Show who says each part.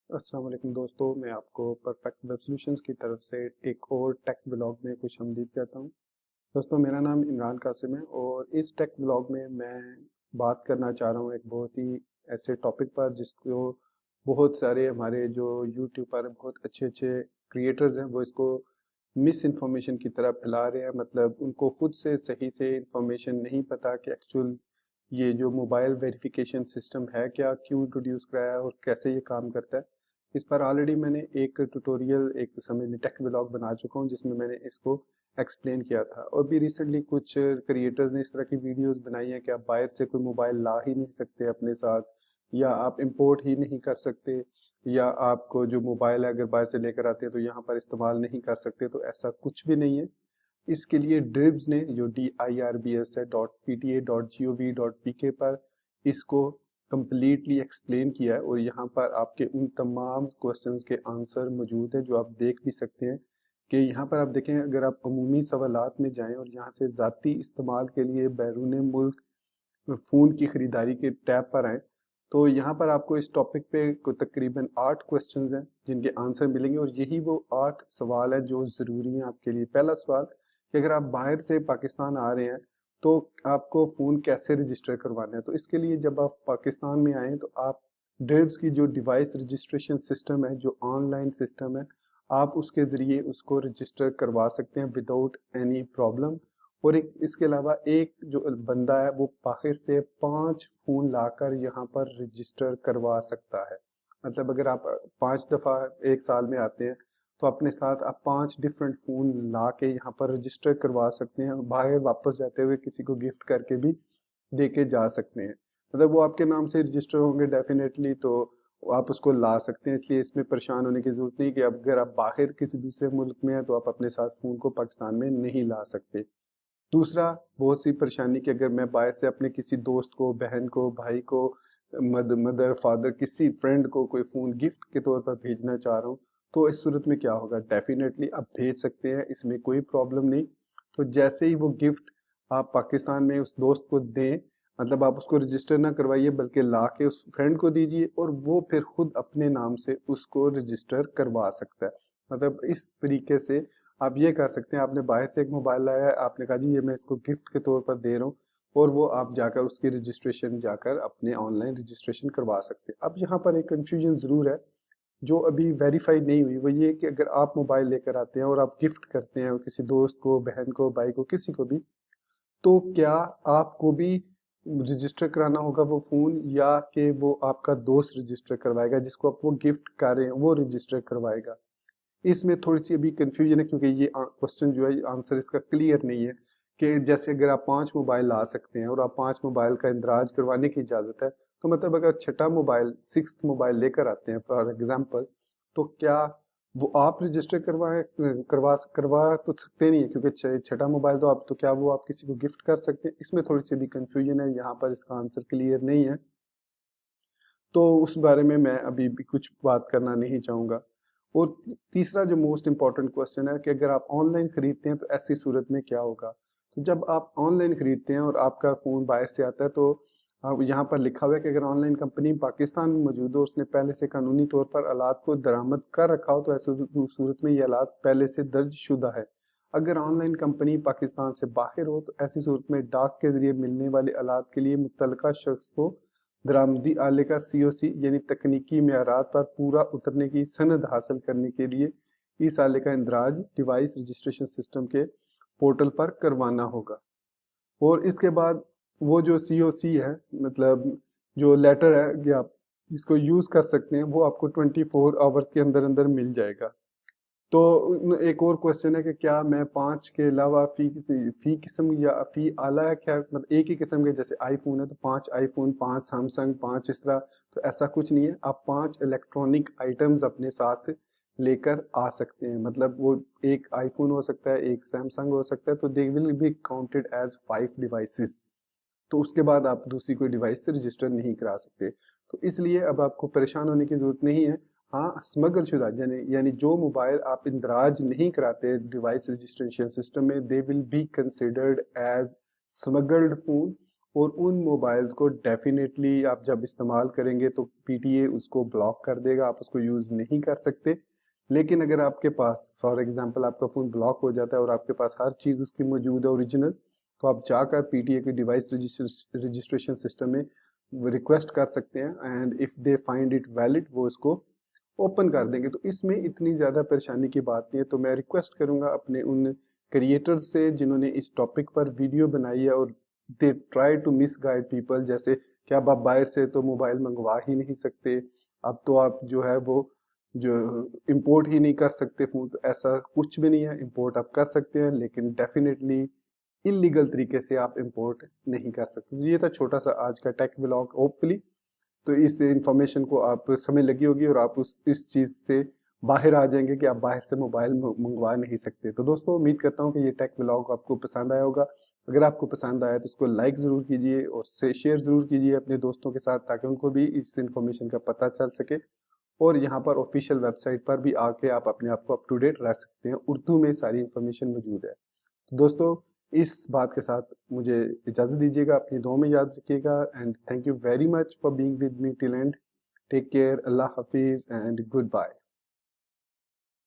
Speaker 1: अस्सलाम वालेकुम दोस्तों, मैं आपको परफेक्ट वेब सॉल्यूशंस की तरफ से एक और टेक व्लॉग में खुशामदीद कहता हूं। दोस्तों, मेरा नाम इमरान कासिम है और इस टेक व्लॉग में मैं बात करना चाह रहा हूं एक बहुत ही ऐसे टॉपिक पर जिसको बहुत सारे हमारे जो यूट्यूब पर बहुत अच्छे अच्छे क्रिएटर्स हैं वो इसको मिस इन्फॉर्मेशन की तरह फैला रहे हैं। मतलब उनको खुद से सही से इन्फॉर्मेशन नहीं पता कि एक्चुअल ये जो मोबाइल वेरिफिकेशन सिस्टम है क्या, क्यों इंट्रोड्यूस कराया है और कैसे ये काम करता है। इस पर ऑलरेडी मैंने एक ट्यूटोरियल, एक समझ लीजिए टेक व्लॉग बना चुका हूँ जिसमें मैंने इसको एक्सप्लेन किया था। और भी रिसेंटली कुछ क्रिएटर्स ने इस तरह की वीडियोस बनाई हैं कि आप बाहर से कोई मोबाइल ला ही नहीं सकते अपने साथ, या आप इंपोर्ट ही नहीं कर सकते, या आपको जो मोबाइल है अगर बाहर से लेकर आते हैं तो यहाँ पर इस्तेमाल नहीं कर सकते। तो ऐसा कुछ भी नहीं है। इसके लिए ड्रिब्स ने जो DIRBS है .pta.gov.pk पर इसको कम्प्लीटली एक्सप्लेन किया है और यहाँ पर आपके उन तमाम क्वेश्चंस के आंसर मौजूद हैं जो आप देख भी सकते हैं। कि यहाँ पर आप देखें, अगर आप अमूमी सवालात में जाएं और यहाँ से ज़ाती इस्तेमाल के लिए बैरून मुल्क फ़ोन की ख़रीदारी के टैब पर आएँ, तो यहाँ पर आपको इस टॉपिक पे तकरीबन 8 क्वेश्चंस हैं जिनके आंसर मिलेंगे और यही वो 8 सवाल हैं जो ज़रूरी हैं आपके लिए। पहला सवाल कि अगर आप बाहर से पाकिस्तान आ रहे हैं तो आपको फ़ोन कैसे रजिस्टर करवाना है। तो इसके लिए जब आप पाकिस्तान में आएँ तो आप ड्रिब्स की जो डिवाइस रजिस्ट्रेशन सिस्टम है, जो ऑनलाइन सिस्टम है, आप उसके ज़रिए उसको रजिस्टर करवा सकते हैं विदाउट एनी प्रॉब्लम। और एक इसके अलावा एक जो बंदा है वो बाहर से 5 फ़ोन लाकर यहाँ पर रजिस्टर करवा सकता है। मतलब अगर आप 5 दफ़ा 1 साल में आते हैं तो अपने साथ आप 5 डिफरेंट फ़ोन ला के यहाँ पर रजिस्टर करवा सकते हैं। बाहर वापस जाते हुए किसी को गिफ्ट करके भी दे के जा सकते हैं। मतलब वो आपके नाम से रजिस्टर होंगे डेफिनेटली, तो आप उसको ला सकते हैं। इसलिए इसमें परेशान होने की ज़रूरत नहीं कि अगर आप बाहर किसी दूसरे मुल्क में हैं तो आप अपने साथ फ़ोन को पाकिस्तान में नहीं ला सकते। दूसरा, बहुत सी परेशानी कि अगर मैं बाहर से अपने किसी दोस्त को, बहन को, भाई को, मदर, फादर, किसी फ्रेंड को कोई फ़ोन गिफ्ट के तौर पर भेजना चाह रहा हूँ, तो इस सूरत में क्या होगा? डेफ़िनेटली आप भेज सकते हैं, इसमें कोई प्रॉब्लम नहीं। तो जैसे ही वो गिफ्ट आप पाकिस्तान में उस दोस्त को दें, मतलब आप उसको रजिस्टर ना करवाइए बल्कि ला के उस फ्रेंड को दीजिए और वो फिर खुद अपने नाम से उसको रजिस्टर करवा सकता है। मतलब इस तरीके से आप ये कर सकते हैं। आपने बाहर से एक मोबाइल लाया है, आपने कहा जी ये मैं इसको गिफ्ट के तौर पर दे रहा हूँ, और वो आप जाकर उसकी रजिस्ट्रेशन जाकर अपने ऑनलाइन रजिस्ट्रेशन करवा सकते हैं। अब यहाँ पर एक कन्फ्यूजन ज़रूर है जो अभी वेरीफाई नहीं हुई, वो ये कि अगर आप मोबाइल लेकर आते हैं और आप गिफ्ट करते हैं किसी दोस्त को, बहन को, भाई को, किसी को भी, तो क्या आपको भी रजिस्टर कराना होगा वो फ़ोन, या कि वो आपका दोस्त रजिस्टर करवाएगा, जिसको आप वो गिफ्ट कर रहे हैं वो रजिस्टर करवाएगा? इसमें थोड़ी-सी अभी कन्फ्यूजन है क्योंकि ये क्वेश्चन जो है आंसर इसका क्लियर नहीं है। कि जैसे अगर आप 5 मोबाइल ला सकते हैं और आप 5 मोबाइल का इंदराज करवाने की इजाज़त है, तो मतलब अगर छठा मोबाइल, 6th मोबाइल लेकर आते हैं फॉर एग्ज़ाम्पल, तो क्या वो आप रजिस्टर करवा तो सकते नहीं है, क्योंकि छठा मोबाइल तो आप, तो क्या वो आप किसी को गिफ्ट कर सकते हैं? इसमें थोड़ी-सी अभी कन्फ्यूजन है, यहाँ पर इसका आंसर क्लियर नहीं है। तो उस बारे में मैं अभी भी कुछ बात करना नहीं चाहूँगा। और तीसरा जो मोस्ट इम्पोर्टेंट क्वेश्चन है कि अगर आप ऑनलाइन खरीदते हैं तो ऐसी सूरत में क्या होगा? तो जब आप ऑनलाइन खरीदते हैं और आपका फ़ोन बाहर से आता है, तो अब यहाँ पर लिखा हुआ है कि अगर ऑनलाइन कंपनी पाकिस्तान में मौजूद हो, उसने पहले से कानूनी तौर पर आलात को दरामद कर रखा हो, तो ऐसी सूरत में ये आलात पहले से दर्जशुदा है। अगर ऑनलाइन कंपनी पाकिस्तान से बाहर हो, तो ऐसी सूरत में डाक के ज़रिए मिलने वाले आलात के लिए मुत्तलका शख्स को दरामदी आले का COC यानी तकनीकी मेयारात पर पूरा उतरने की सनद हासिल करने के लिए इस आले का इंदराज डिवाइस रजिस्ट्रेशन सिस्टम के पोर्टल पर करवाना होगा। और इसके बाद वो जो COC है, मतलब जो लेटर है कि आप इसको यूज़ कर सकते हैं, वो आपको 24 आवर्स के अंदर अंदर मिल जाएगा। तो एक और क्वेश्चन है कि क्या मैं 5 के अलावा फ़ी किस्म या फ़ी आला है क्या? मतलब एक ही किस्म के, जैसे आईफ़ोन है तो 5 आईफ़ोन, 5 सैमसंग, 5 इस तरह, तो ऐसा कुछ नहीं है। आप 5 इलेक्ट्रॉनिक आइटम्स अपने साथ लेकर आ सकते हैं। मतलब वो एक आईफ़ोन हो सकता है, एक सैमसंग हो सकता है, तो they will be counted as 5 devices. तो उसके बाद आप दूसरी कोई डिवाइस से रजिस्टर नहीं करा सकते। तो इसलिए अब आपको परेशान होने की ज़रूरत नहीं है। हाँ, स्मगलशुदा यानी यानी जो मोबाइल आप इंदराज नहीं कराते डिवाइस रजिस्ट्रेशन सिस्टम में, they will be considered as smuggled phone, और उन मोबाइल्स को डेफिनेटली आप जब इस्तेमाल करेंगे तो पीटीए उसको ब्लॉक कर देगा, आप उसको यूज़ नहीं कर सकते। लेकिन अगर आपके पास फॉर एग्जांपल आपका फ़ोन ब्लॉक हो जाता है और आपके पास हर चीज़ उसकी मौजूद है ओरिजिनल, तो आप जाकर पीटीए के डिवाइस रजिस्ट्रेशन सिस्टम में रिक्वेस्ट कर सकते हैं and if they find it valid वो इसको ओपन कर देंगे। तो इसमें इतनी ज़्यादा परेशानी की बात नहीं है। तो मैं रिक्वेस्ट करूँगा अपने उन क्रिएटर्स से जिन्होंने इस टॉपिक पर वीडियो बनाई है और they try to misguide people, जैसे कि अब आप बाहर से तो मोबाइल मंगवा ही नहीं सकते, अब तो आप जो है वो जो इंपोर्ट ही नहीं कर सकते फ़ोन। तो ऐसा कुछ भी नहीं है, इंपोर्ट आप कर सकते हैं लेकिन डेफिनेटली इलीगल तरीके से आप इंपोर्ट नहीं कर सकते। तो ये था छोटा सा आज का टेक व्लॉग। होपफुली तो इस इंफॉर्मेशन को आप समझ लगी होगी और आप उस इस चीज़ से बाहर आ जाएंगे कि आप बाहर से मोबाइल मंगवा नहीं सकते। तो दोस्तों उम्मीद करता हूँ कि ये टेक व्लॉग आपको पसंद आया होगा। अगर आपको पसंद आया तो इसको लाइक ज़रूर कीजिए और से शेयर ज़रूर कीजिए अपने दोस्तों के साथ, ताकि उनको भी इस इंफॉर्मेशन का पता चल सके। और यहाँ पर ऑफिशियल वेबसाइट पर भी आके आप अपने आप को अप टू डेट रह सकते हैं, उर्दू में सारी इंफॉर्मेशन मौजूद है। तो दोस्तों इस बात के साथ मुझे इजाज़त दीजिएगा, अपनी दुआ में याद रखिएगा and thank you very much for being with me till end. Take care, Allah हाफिज़ एंड गुड बाय।